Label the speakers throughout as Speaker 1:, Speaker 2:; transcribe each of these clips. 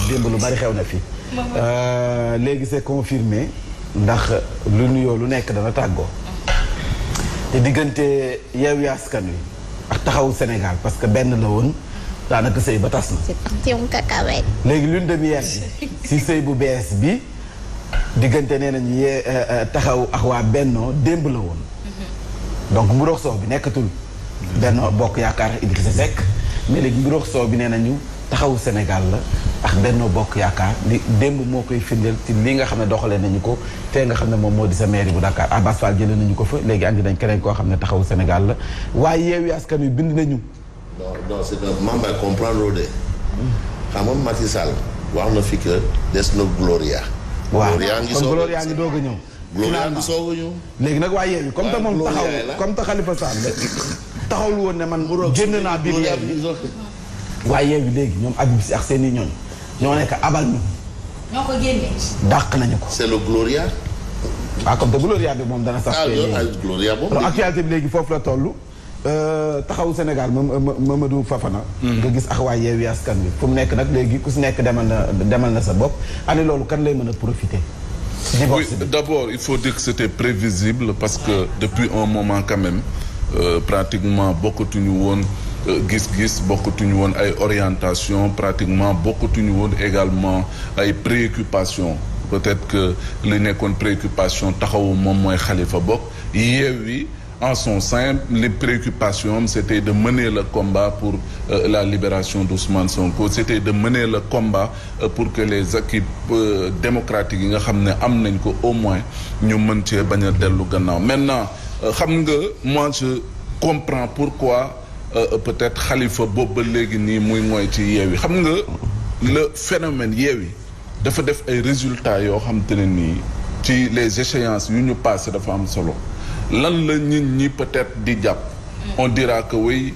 Speaker 1: démb lu bari xew na fi. léegi c'est confirmé ndax lu nuyoo lu nekk dana tàggoo. te diggante Yewwi Askan Wi ak Taxawu Sénégal parce que benn la woon daanaka sëy ba tas na.
Speaker 2: c'est parti en cacahuète.
Speaker 1: léegi lune de miel bi si sëy bu bees bi diggante nee nañu taxaw ak waa Bennoo démb la woon. donc mburox soow bi nekkatul. Bennoo Bokk Yaakaar Idrissa Seck mais léegi mburox soow bi nee nañu Taxawu Sénégal la ak Bennoo Bokk Yaakaar li démb moo koy firndeel ci li nga xam ne doxalee nañu ko fee nga xam ne moom moo di sa mairie bu Dakar Abass Fall jëlee nañu ko fa léegi andi nañ keneen koo xam ne Taxawu Sénégal la waaye Yewwi Askan Wi bind nañu.
Speaker 3: non c'est que membre comprendre de xam nga Macky Sall wax na fi que des na Gloria.
Speaker 1: waaw
Speaker 3: kon
Speaker 1: Gloria ngi doog a ñëw.
Speaker 3: Gloria ngi soog a ñëw.
Speaker 1: léegi nag waa Yewwi comme te moom taxaw comme te Khalifa Sall taxawlu woon ne man génn naa biir Yewwi waaye Yewwi léegi ñoom Habib Sy ak seen i ñooñ ñoo nekk abal ñu.
Speaker 2: ñoo ko génnee.
Speaker 1: dàq nañu ko.
Speaker 3: c'est le Gloria.
Speaker 1: waaw comme te Gloria bi moom dana sax.
Speaker 3: Gloria moom
Speaker 1: actualité bi léegi foofu la toll. Taxawu Sénégal Mamadou Fafana. nga gis ak waa Yewwi Askan Wi fu mu nekk nag léegi ku si nekk demal na sa bopp ani loolu kan lay mën a profiter.
Speaker 4: Oui, d'abord il faut dire que c'était prévisible parce que depuis un moment quand même pratiquement bokkatuñu woon gis-gis bokkatuñu woon ay orientation pratiquement bokkatuñu woon également ay préoccupations peut-être que li nekkoon préoccupation Taxawu moom mooy Khalifa bokk Yewwi en son sein les préoccupations c'était de mener le combat pour la libération d'Ousmane Sonko c'était de mener le combat pour que les équipes démocratiques yi nga xam ne am nañ ko au moins ñu mën cee bañ a dellu gannaaw maintenant xam nga moi je comprends pourquoi peut-être Khalifa boobu ba léegi nii muy mooy ci Yewwi xam nga le phénomène Yewwi dafa def ay résultats yoo xam te ne nii ci les échéances yu ñu passé dafa am solo lan la nit ñi peut-être di jàpp on dira que oui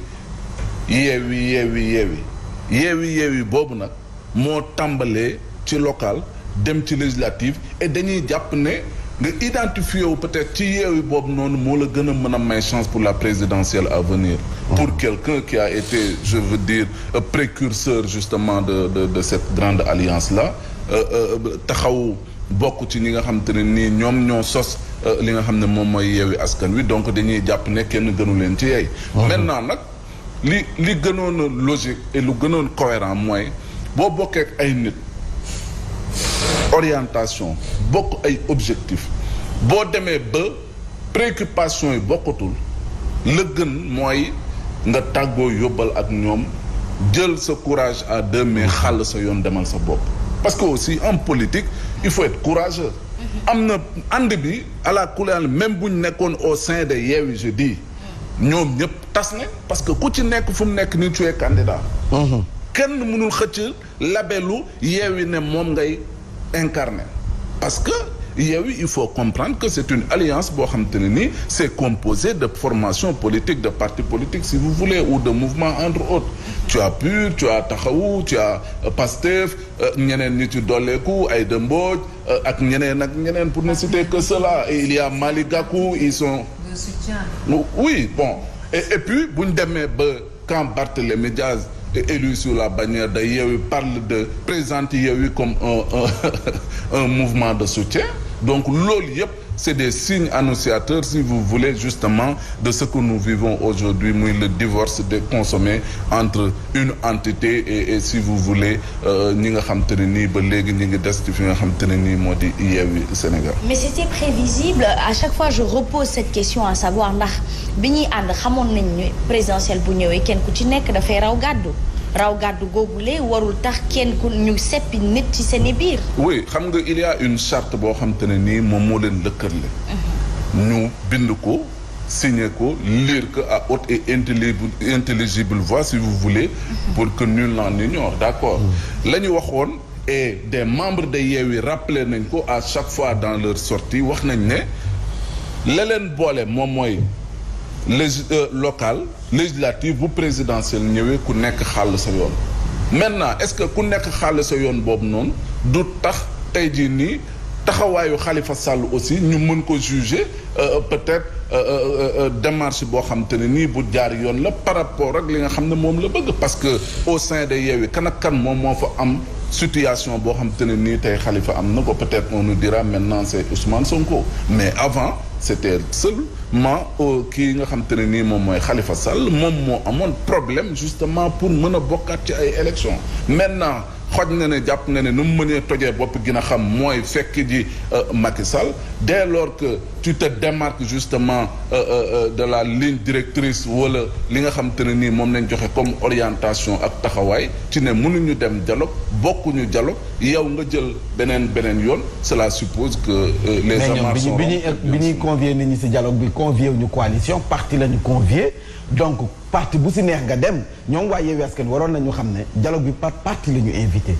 Speaker 4: Yewwi boobu nag moo tàmbalee ci local dem ci législative et dañuy jàpp ne nga identifié wu peut-être ci Yewwi boobu noonu moo la gën a mën a may chance pour la présidentielle à venir pour quelqu'un qui a été je veux dire précurseur justement de cette grande alliance là Taxawu bokk ci ñi nga xam te ne nii ñoom ñoo sos li nga xam ne moom mooy Yewwi Askan Wi donc dañuy jàpp ne kenn gënu leen ci yeey maintenant nag li gënoon a logique et lu gënoon cohérent mooy boo bokkee ak ay nit orientation bokk ay objectif boo demee ba préoccupation yi bokkatul la gën mooy nga tàggoo yóbbal ak ñoom jël sa courage à deux mains xàll sa yoon demal sa bopp parce que aussi en politique il faut être courageux am na ànd bi à la couleur même bu ñu nekkoon au sein de Yewwi je dis ñoom ñëpp tas ne parce que ku ci nekk fu mu nekk ni tu es candidat kenn mënul xëcc labelu Yewwi ne moom ngay incarner parce que Yewwi il faut comprendre que c'est une alliance boo xam te ne nii c'est composé de formations politiques de partis politiques si vous voulez ou de mouvements entre autres tu as PUR tu as Taxawu tu as Pastef ñeneen nit yu dolleeku Aïda Mbodj ak ñeneen pour ne citer que cela et il y a Malick Gakou ils sont
Speaker 2: de soutien.
Speaker 4: Oui bon et puis bu ñu demee ba quand Barthélémy Diaz élu sous la bannière de Yewwi parle de présenter Yewwi comme un mouvement de soutien donc loolu yëpp c'est des signes annonciateurs si vous voulez justement de ce que nous vivons aujourd'hui muy le divorce de consommé entre une entité et si vous voulez ñi nga xam te ne nii ba léegi ñi ngi des ci fi nga xam te ne nii moo di Yewwi Sénégal.
Speaker 2: Mais c'était prévisible à chaque fois je repose cette question à savoir ndax bi ñuy ànd xamoon nañ ne présidentielle bu ñëwee kenn ku ci nekk dafay raw gàddu googule warul tax kenn ku ñu seppi nit ci seen biir.
Speaker 4: oui xam nga il y a une charte boo xam te ne nii moom moo leen lëkkale. ñu bind ko signer ko lire que à haute et intelligible voix si vous voulez. pour que nul n'en ignore d'accord. la ñu waxoon et des membres de Yewwi rappelé nañ ko à chaque fois dans leur sortie wax nañ ne la leen boole moom mooy. Local législative bu présidentielle ñëwee ku nekk xàll sa yoon maintenant est-ce que ku nekk xàll sa yoon boobu noonu du tax tey jii nii taxawaayu Khalifa Sall aussi ñu mën ko juger peut-être démarche boo xam te ne nii bu jaar yoon la par rapport ak li nga xam ne moom la bëgg parce que au sein de Yewwi kan ak kan moom moo fa am situation boo xam te ne nii tey Khalifa am na ko peut-être on nous dira maintenant c'est Ousmane Sonko mais avant c'était seulement kii nga xam te ne nii moom mooy Khalifa Sall moom moo amoon problème justement pour mën a bokkaat ci ay élections maintenant xoj na ne jàpp na ne nu mu mënee tojee bopp gi na xam mooy fekk ji Macky Sall dès lors que tu te démarques justement de la ligne directrice wala li nga xam te ne nii moom lañ joxe comme orientation ak taxawaay ci ne mënuñu dem dialogue bokkuñu dialogue yow nga jël beneen yoon cela suppose que les amarres sont
Speaker 1: bi ñuy convier nit ñi ci dialogue bi convier ñu coalition parti la ñu convier donc parti bu ci neex nga dem ñoom waa Yewwi Askan waroon nañu xam ne dialogue bi par parti la ñu invité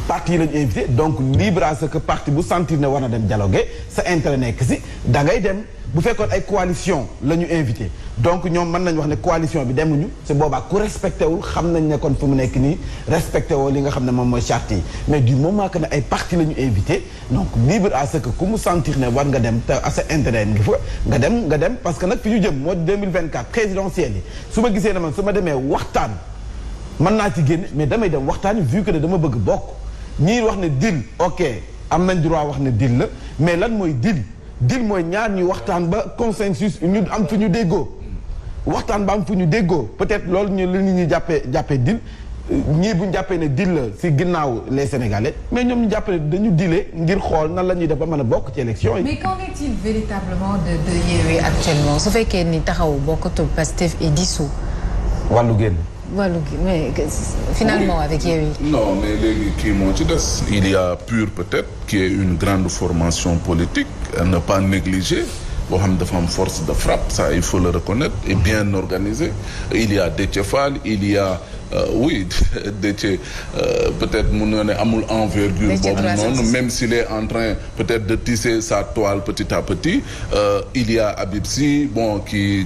Speaker 1: parti yi la ñu invité donc libre à ce que parti bu sentir ne war na dem dialoguer sa intérêt nekk ci da ngay dem bu fekkoon ay coalition la ñu invité donc ñoom mën nañu wax ne coalition bi demuñu c'est boobaa ku respecté wul xam nañ ne kon fu mu nekk nii respecté woo li nga xam ne moom mooy charte yi mais du moment que ne ay parti la ñu invité donc libre à ce que ku mu sentir ne war nga dem te à sa intérêt ngi fa nga dem parce que nag fi ñu jëm moo 2024 présidentielle yi su ma gisee ne man su ma demee waxtaan mën naa ci génn mais damay dem waxtaan vu que ne dama bëgg bokk ñii wax ne deal ok am nañ droit wax ne deal la mais lan mooy deal mooy ñaar ñu waxtaan ba consensus ñu am fu ñu déggoo waxtaan ba am fu ñu déggoo peut-être loolu ñu li ñuy jàppee deal ñii bu ñu jàppee ne deal la ci ginnaaw les Sénégalais mais ñoom ñu jàppee ne dañu dealee ngir xool nan la ñuy def ba mën a bokk ci élection yi.
Speaker 5: mais qu'en est-il véritablement de Yewwi actuellement su fekkee ni taxaw bokkatul Pastef est dissous.
Speaker 1: wàllu génn.
Speaker 5: mais finalement avec Yewwi.
Speaker 4: non mais léegi kii moo ci des. il y a PUR peut-être qui est une grande formation politique à ne pas négliger boo xam dafa am force de frappe ça il faut le reconnaître et bien organisé il y a Déthié Fall il y a oui Déthié peut-être mun na ne amul envergure boobu noonu même s'il est en train peut-être de tisser sa toile petit à petit il y a Habib Sy bon qui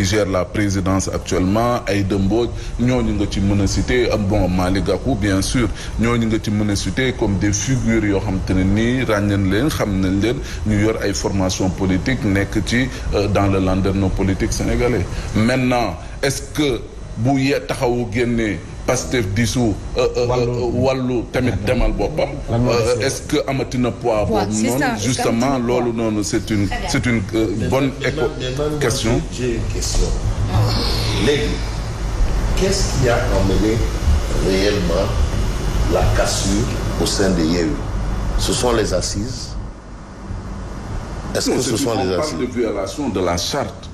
Speaker 4: gère la présidence actuellement Aïda Mbodj ñooñu nga ci mën a citer bon Malick Gakou bien sûr ñooñu nga ci mën a citer comme des figures yoo xam te ne nii ràññeen leen xam nañ leen ñu yor ay formation politique nekk ci dans le landerneau politique sénégalais maintenant est-ce que bu yee taxawu génnee Pastef dissous wàllu tamit demal boppam est-ce que amatina poids boobu noonu justement loolu noonu c'est une bonne question.
Speaker 3: J'ai une question léegi qu'est-ce qui a amené réellement la cassure au sein de Yewwi? Ce sont les assises? Est-ce que ce sont les assises?
Speaker 4: On parle de violation de la charte.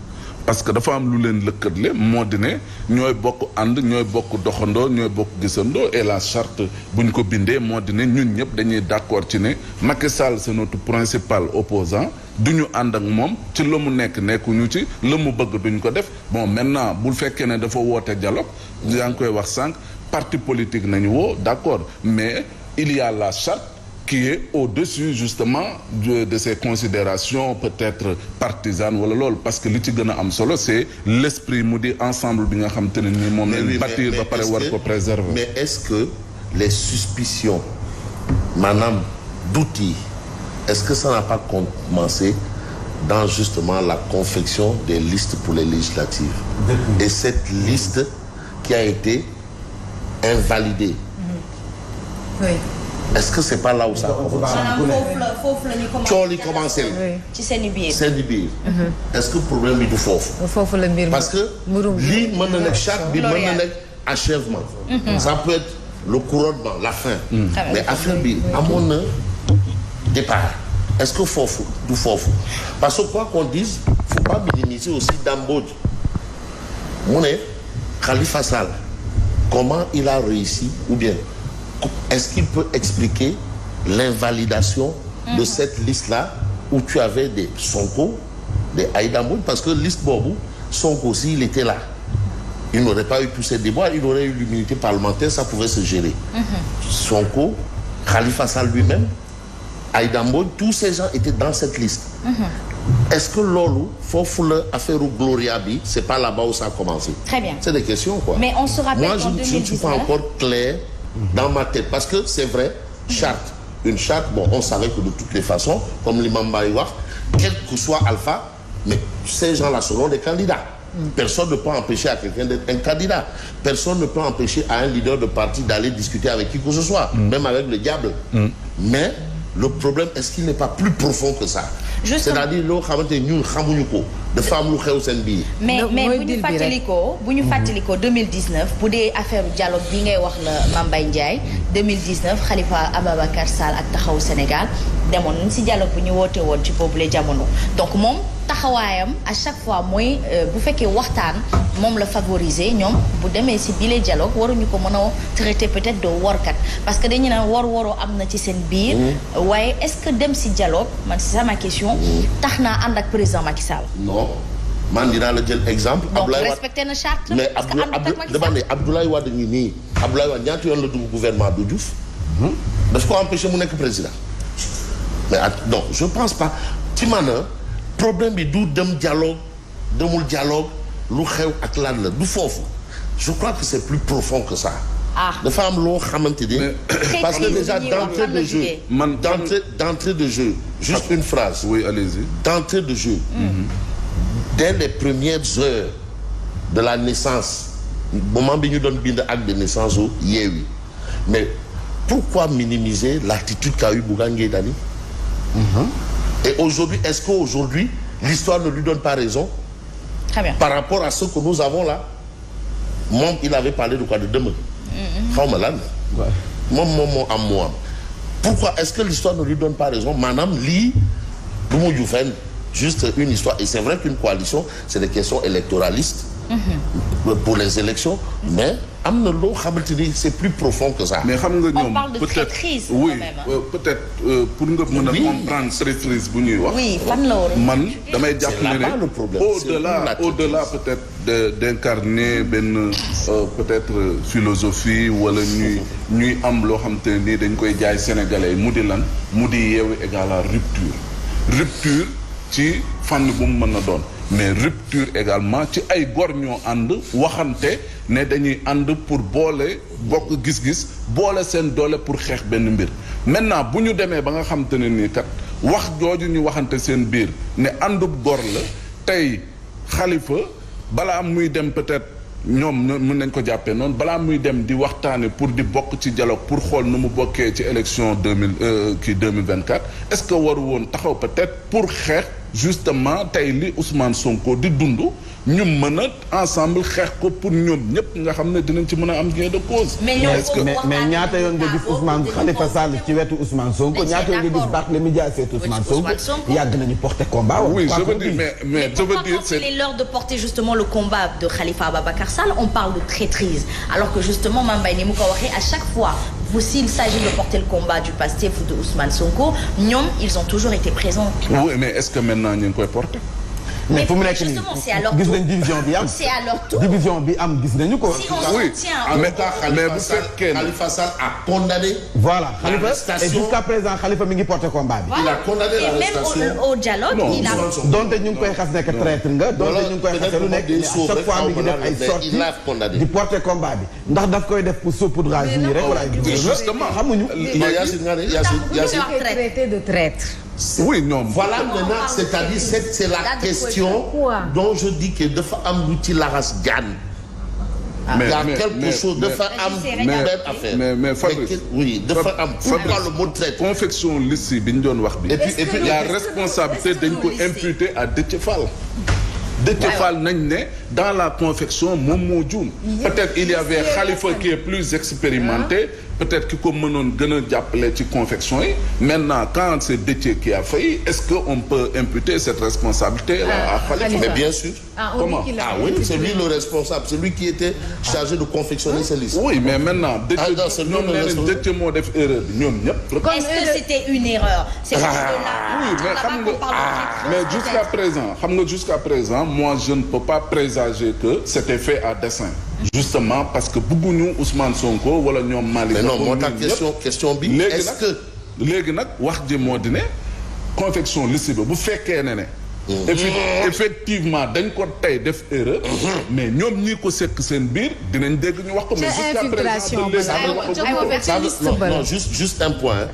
Speaker 4: parce que dafa am lu leen lëkkale moo di ne ñooy bokk ànd ñooy bokk doxandoo ñooy bokk gisandoo et la charte bu ñu ko bindee moo di ne ñun ñëpp dañuy d'accord ci ne Macky Sall c'est notre principal opposant du ñu ànd ak moom ci la mu nekkuñu ci la mu bëgg duñ ko def bon maintenant bu fekkee ne dafa woote dialogue yaa ngi koy wax sànq parti politique nañu woo d'accord mais il y a la charte qui est au-dessus justement de ces considérations peut-être partisanes wala loolu parce que li ci gën a am solo c'est l'esprit mu di ensemble bi nga xam te ne ni moom lañ bâtir ba pare war ko préserver.
Speaker 3: Mais est-ce que les suspicions maanaam doute yi est-ce que ça n'a pas commencé dans justement la confection des listes pour les législatives et cette liste qui a été invalidée?
Speaker 5: Oui.
Speaker 3: Est-ce que c'est pas là où ça commence?
Speaker 2: foofu la ñu commencé.
Speaker 3: coow li commencé
Speaker 2: ci seen i biir.
Speaker 3: seen i biir. Est-ce que problème bi du foofu?
Speaker 5: foofu la mbir
Speaker 3: parce que lii mën na nekk charte bi mën na nekk achèvement. Ça peut être le couronnement, la fin. Mais affaire bi amoon na départ. Est-ce que foofu du foofu? Parce que quoi qu'on dise, faut pas minimiser aussi Dame Mbodj. Mu ne Khalifa Sall, comment il a réussi ou bien est-ce qu'il peut expliquer l'invalidation de cette liste-là où tu avais des Sonko, des Aïda Mbodj, parce que liste boobu Sonko aussi il était là. Il n'aurait pas eu tous ces débats, il aurait eu l'immunité parlementaire, ça pouvait se gérer. Sonko, Khalifa Sall lui-même, Aïda Mbodj, tous ces gens étaient dans cette liste. Est-ce que loolu foofu la affaire Gloria bi c'est pas là-bas où ça a commencé? Très bien. C'est des questions quoi.
Speaker 2: Mais on se rappelle
Speaker 3: moi je ne suis pas encore clair dans ma tête parce que c'est vrai charte une charte bon on savait que de toutes les façons comme l'imam Baye wax quel que soit Alpha mais ces gens-là seront des candidats Personne ne peut empêcher à quelqu'un d'être un candidat. Personne ne peut empêcher à un leader de parti d'aller discuter avec qui que ce soit, même avec le diable. Mais le problème, est-ce qu'il n'est pas plus profond que ça? C'est-à-dire loo xamante ne ñun xamuñu ko dafa am lu xew seen biir.
Speaker 2: mais bu ñu fàttalikoo 2019 bu dee affaire dialogue bi ngay wax la Mame Mbaye Ndiaye 2019 Khalifa Ababacar Sall ak Taxawu Sénégal demoon nañ ci dialogue bu ñu woote woon ci boobule jamono donc moom taxawaayam à chaque fois mooy bu fekkee waxtaan moom la favoriser ñoom bu demee ci bile dialogue waruñu ko mën a traiter peut-être de workat parce que dañu naan waroo am na ci seen biir. waaye est-ce que dem ci dialogue man c'est ça ma question. tax naa ànd ak président Macky Sall.
Speaker 3: non man dinaa la jël exemple.
Speaker 2: donc respecté na charte.
Speaker 3: mais Abdoulaye Wade ngi nii. Abdoulaye Wade ñaata yoon la dugg gouvernement du Diouf. daf ko empêché mu nekk président. mais non je pense pas ci maanaam problème bi du dem dialogue demul dialogue lu xew ak lan la du foofu je crois que c'est plus profond que ça. dafa am loo xamante ni. parce que déjà d'entrée de jeu. d'entrée de jeu. juste une phrase.
Speaker 4: oui allez-y.
Speaker 3: d'entrée de jeu. dès les premières heures de la naissance moment bi ñu doon bind acte de naissance au Yewwi mais pourquoi minimiser l'attitude qu'a eu Bougane Gueye Dany. Et aujourd'hui, est-ce qu'aujourd'hui l'histoire ne lui donne pas raison?
Speaker 2: Très bien.
Speaker 3: Par rapport à ce que nous avons là. Moom il avait parlé de quoi? De demain. xaw ma lan. moom moo am. Pourquoi est-ce que l'histoire ne lui donne pas raison? maanaam lii du mujj fenn juste une histoire et c'est vrai qu'une coalition c'est des questions électoralistes. pour les élections mais am na loo xamante ni c'est plus profond que ça.
Speaker 4: mais xam nga ñoom
Speaker 2: on parle de traîtrise
Speaker 4: oui
Speaker 2: peut-être
Speaker 4: pour nga mën a comprendre traîtrise bu ñuy wax.
Speaker 2: oui fan la war
Speaker 4: man damay jàpp
Speaker 3: ne
Speaker 4: au-delà peut-être d'incarner benn peut-être philosophie wala ñuy am loo xamante ne nii dañ koy jaay sénégalais mu di lan mu di Yewwi égale à rupture ci fànn bu mu mën a doon. mais rupture également ci ay góor ñoo ànd waxante ne dañuy ànd pour boole bokk gis-gis boole seen doole pour xeex benn mbir maintenant bu ñu demee ba nga xam te ne nii kat wax jooju ñu waxante seen biir ne àndub góor la tey Khalifa balaa muy dem peut-être ñoom mën nañ ko jàppee noonu balaa muy dem di waxtaane pour di bokk ci dialogue pour xool nu mu bokkee ci élection 2024 est-ce que waru woon taxaw peut-être pour xeex justement tey li Ousmane Sonko di dund ñu mën a ensemble xeex ko pour ñoom ñëpp nga xam ne dinañ ci mën a am gain de cause.
Speaker 1: mais ñaata yoon nga gis Ousmane Khalifa Sall ci wetu Ousmane Sonko ñaata yoon nga gis Barthélémy Dias ci wetu Ousmane Sonko yàgg nañu porter combat.
Speaker 4: oui je veux dire mais je veux dire
Speaker 2: c'est l'heure de porter justement le combat de Khalifa Ababacar Sall on parle de traîtrise alors que justement Mame Mbaye ni mu ko waxee à chaque fois s'il s'agit de porter le combat du Pastef ou de Ousmane Sonko ñoom ils ont toujours été présents.
Speaker 4: oui mais est-ce que maintenant ñu ngi koy porter.
Speaker 1: mais fu mu nekk nii gis nañ division bi am.
Speaker 2: c'est à leur tour
Speaker 1: division bi am gis nañu ko.
Speaker 2: si on
Speaker 4: oui
Speaker 3: mais bu fekkee Khalifa Sall a condamné.
Speaker 1: voilà Khalifa et jusqu'à présent Khalifa mi ngi porter combat bi.
Speaker 3: il a condamné l'arrestation.
Speaker 2: et même au dialogue. il a
Speaker 1: donte ñu ngi koy xas nekk traître nga. donte ñu ngi koy xasee lu nekk à chaque fois mi ngi def ay sorties di porter combat bi ndax daf koy def pour saupoudrage nii rek wala ay.
Speaker 4: justement
Speaker 1: xamuñu.
Speaker 3: Yacine
Speaker 5: traité de traître.
Speaker 4: oui ñoom.
Speaker 3: voilà maintenant c'est-à-dire c'est la question dont je dis que dafa am lu ci laxas jaan. il y a quelque chose dafa am benn affaire.
Speaker 4: mais Fabrice
Speaker 3: oui dafa am. pourquoi le mot traître.
Speaker 4: confection liste yi bi ñu doon wax bi. et puis la responsabilité dañ ko imputer à Déthié Fall. Déthié Fall nañ ne dans la confection moom moo juum. peut-être il y avait Khalifa qui est plus expérimenté. peut-être ki ko mënoon gën a jàppale ci confection yi maintenant quand c'est Déthié qui a failli est-ce que on peut imputer cette responsabilité là à Khalifa?
Speaker 3: mais bien sûr.
Speaker 4: comment
Speaker 3: oui c'est lui le responsable c'est lui qui était chargé de confectionner ces listes.
Speaker 4: oui mais maintenant ñoom nee nañ Déthié moo def erreur bi ñoom ñëpp.
Speaker 2: est-ce que c'était une erreur? c'est parce que là
Speaker 4: oui mais xam nga mais jusqu'à présent moi je ne peux pas présager que c'était fait à dessein. justement parce que bëgguñu Ousmane Sonko wala ñoom Malick.
Speaker 3: non moo tax question bi. est-ce que
Speaker 4: léegi nag wax ji moo di ne confection liste bi bu fekkee ne. effectivement dañ ko tey def erreur. mais ñoom ñii ko sekk seen biir dinañ dégg ñu wax ko. mais jusqu'à présent
Speaker 3: non juste un point.